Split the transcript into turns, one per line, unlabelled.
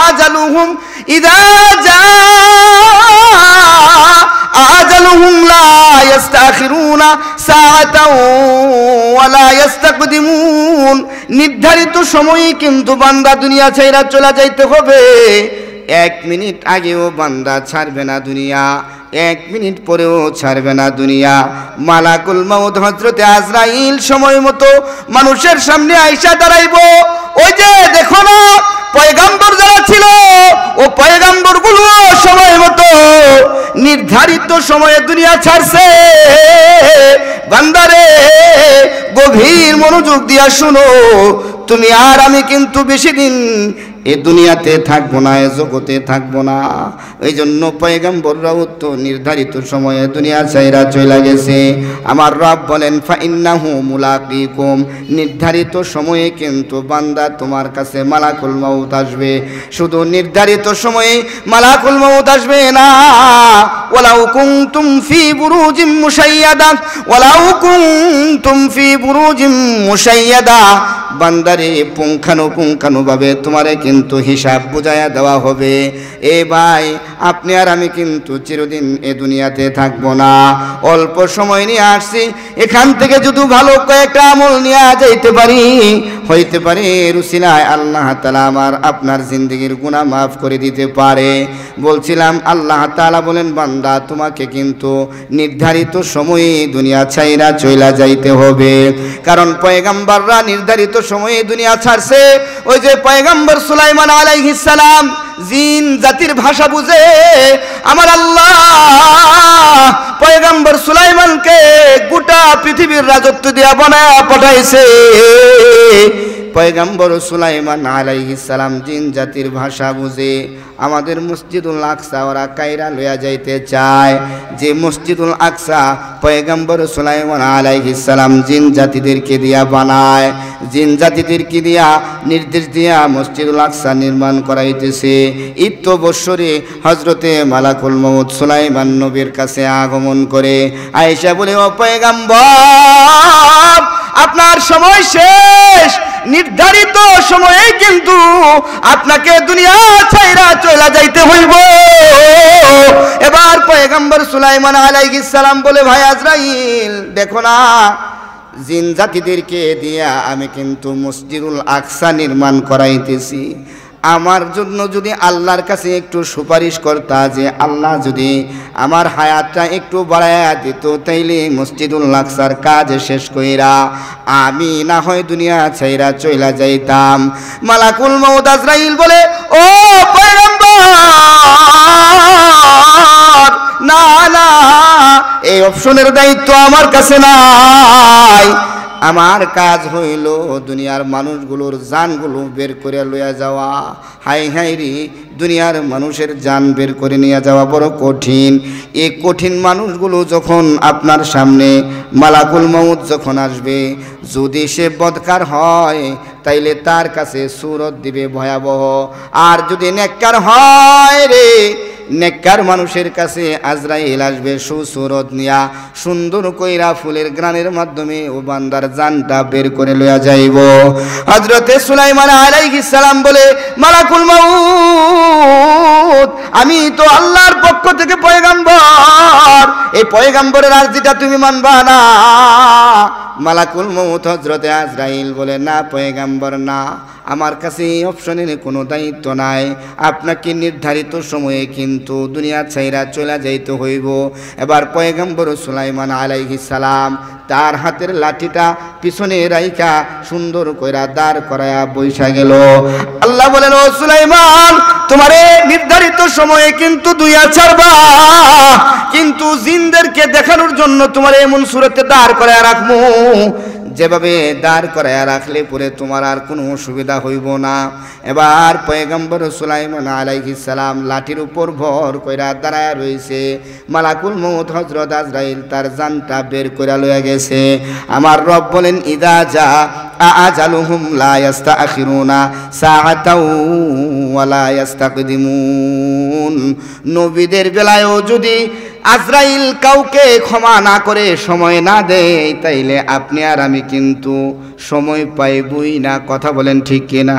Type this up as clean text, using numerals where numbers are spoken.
আজালুহুম ইযা আজালুহুম লা ইস্তাখিরুনা সাআতাও ওয়া লা ইস্তাকদিমুন। নির্ধারিত সময়ে কিন্তু বান্দা দুনিয়া ছেড়ে চলে যাইতে হবে। 1 মিনিট আগেও বান্দা ছাড়বে না দুনিয়া, 1 মিনিট পরেও ছাড়বে না দুনিয়া। মালাকুল মউত হযরতে আজরাইল সময় মতো মানুষের সামনে আইসা দাঁড়াইবো। ওই যে দেখো না পয়গাম্বর যারা ছিল, ও পয়গাম্বরগুলো সময় মতো নির্ধারিত সময়ে দুনিয়া ছাড়ছে। বান্দারে গভীর মনোযোগ দিয়া শুনো, তুমি আর আমি কিন্তু বেশি দিন এ দুনিয়াতে থাকবো না, এ জগতে থাকবো না। এই জন্য পয়গম্বররাও তো নির্ধারিত সময়ে দুনিয়া ছাইরা চলে গেছে। আমার রব বলেন ফাইন্নাহু মুলাকিকুম, নির্ধারিত সময়ে কিন্তু বান্দা তোমার কাছে মালাকুল মউত আসবে। শুধু নির্ধারিত সময়ে মালাকুল মউত আসবে না, ওয়ালাউ কুনতুম ফি বুরুজিম মুশাইয়াদা, ওয়ালাউ কুনতুম ফি বুরুজিম মুশাইয়াদা, বান্দারে পুঙ্খানুপুঙ্খানুভাবে তোমারে কিন্তু হিসাব বুঝাইয়া দেওয়া হবে। এ ভাই, আপনি আর আমি কিন্তু চিরদিন এ দুনিয়াতে থাকবো না, অল্প সময় নিয়ে আসছি। এখান থেকে যদি ভালো কয়েকটা আমল নিয়ে যাইতে পারি, হইতে পারে রুসিলায় আল্লাহ তাআলা আমার আপনার জিন্দেগির গুনাহ মাফ করে দিতে পারে। বলছিলাম আল্লাহ তাআলা বলেন বান্দা তোমাকে কিন্তু নির্ধারিত সময়ে দুনিয়া ছাইরা চইলা যাইতে হবে। কারণ পয়গম্বররা নির্ধারিত সময়ে দুনিয়া ছাড়ছে। ওই যে পয়গম্বর সুলাইমান আলাইহিস সালাম জিন জাতির ভাষা বুঝে আমার আল্লাহ পয়গম্বর সুলাইমানকে গোটা পৃথিবীর রাজত্ব দিয়া বানায়া পাঠাইছে। পয়গম্বর সুলাইমান আলাইহিস সালাম জিন জাতির ভাষা বুঝে আমাদের মসজিদুল আকসা ওরা কায়রা লইয়া যাইতে চায়। যে মসজিদুল আকসা পয়গম্বর সুলাইমান আলাইহিস সালাম জিন জাতিদেরকে দিয়া বানায়, জিন জাতিদেরকে দিয়া নির্দেশ দিয়া মসজিদুল আকসা নির্মাণ করাইতেছে। ইত্য বৎসরে হযরতে মালাকুল মউত সুলাইমান নবীর কাছে আগমন করে আয়েশা বলে, ও পয়গম্বর আপনার সময় শেষ, নির্ধারিত সময়ে কিন্তু আপনাকে দুনিয়া ছাইরা চলে যাইতে হইব। এবার পয়গম্বর সুলাইমান আলাইহিস সালাম বলে, ভাই আজরাইল দেখো না, জিন জাতিদেরকে দিয়া আমি কিন্তু মসজিদুল আকসা নির্মাণ করাইতেছি। আমার জন্য যদি আল্লাহর কাছে একটু সুপারিশ করতা যে আল্লাহ যদি আমার হায়াতটা একটু বাড়ায়া দিত, তাইলে মসজিদুল আকসার কাজ শেষ কইরা আমি না হয় দুনিয়া ছাইরা চইলা যাইতাম। মালাকুল মউত আজরাইল বলে, ও পয়গম্বর না না, এই অপশনের দায়িত্ব আমার কাছে নাই। আমার কাজ হইল দুনিয়ার মানুষগুলোর জানগুলো বের করে লইয়া যাওয়া। হাই হাই রে, দুনিয়ার মানুষের জান বের করে নিয়ে যাওয়া বড় কঠিন। এই কঠিন মানুষগুলো যখন আপনার সামনে মালাকুল মউত যখন আসবে, যদি সে বদকার হয় তাইলে তার কাছে সুরত দিবে ভয়াবহ, আর যদি নেককার হয় রে, নেককার মানুষের কাছে আজরাইল আসবে সুসুরত নিয়া, সুন্দর কইরা ফুলের গ্রানের মাধ্যমে ও বান্দার জানটা বের করে লইয়া যাইব। হযরতে সুলাইমান আলাইহিস সালাম বলে, মালাকুল মউত আমি তো আল্লাহর পক্ষ থেকে পয়গম্বর, এই পয়গম্বরের আরজিটা তুমি মানবা না। মালাকুল মউত হযরতে আজরাইল বলে, না পয়গম্বর না, আমার কাছে এই অপশনের কোনো দায়িত্ব নাই। আপনাকে নির্ধারিত সময়ে কিন্তু দুনিয়া ছাইরা চলে যাইতে হইব। এবার পয়গম্বর সুলাইমান আলাইহিস সালাম তার হাতের লাঠিটা পিছনে রাইখা সুন্দর কইরা দাঁড় করায়া বইসা গেল। আল্লাহ বলেন, ও সুলাইমান তোমারে নির্ধারিত সময়ে কিন্তু দুনিয়া ছাড়বা, কিন্তু জিনদেরকে দেখানোর জন্য তোমার এমন সুরতে দাঁড় করায়া রাখমু যেভাবে দাঁড় করায়া রাখলে পরে তোমার আর কোনো অসুবিধা হইব না। এবার পয়গম্বর সুলাইমান আলাইহিস সালাম লাঠির উপর ভর কইরা দাঁড়ায়া রইছে। মালাকুল মউত হযরত আজরাইল তার জানটা বের কইরা লইয়া গেছে। আমার রব বলেন, ইদা জা আজালুহুম লা ইস্তাখিরুনা সাআতাও ওয়া লা ইস্তাকদিমুন। নবীদের বেলায়ও যদি আজরাইল কাউকে ক্ষমা না করে সময় না দেয়, তাইলে আপনি আর আমি কিন্তু সময় পাইবই না। কথা বলেন ঠিক কিনা?